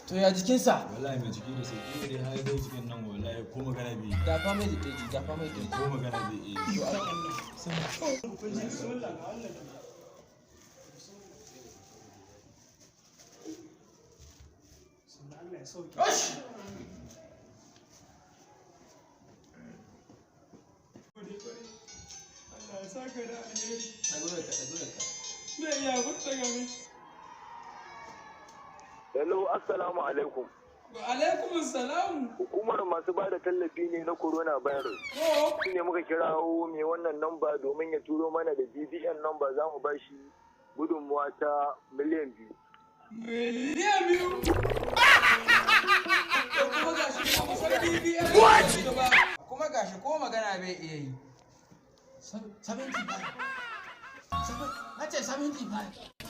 To ya jikinsa? Wallahi mai jiki da sauki dai har dai cikin nan wallahi ko magana bai. Dafa mai da keji, dafa mai da keji. Ko magana bai yi. Hello, assalamu alaikum. Wa alaikum salam. Hukumar masu ba da tallafi ne na corona virus. Shi ne muka kirawo mai wannan namba domin ya turo mana da BBN namba za mu ba shi gudunmuwa ta miliyan 2. Miliyan 2? Kuma gashi kuma san BBN. Kuma gashi ko magana bai iya yi. 75. Na ce 75.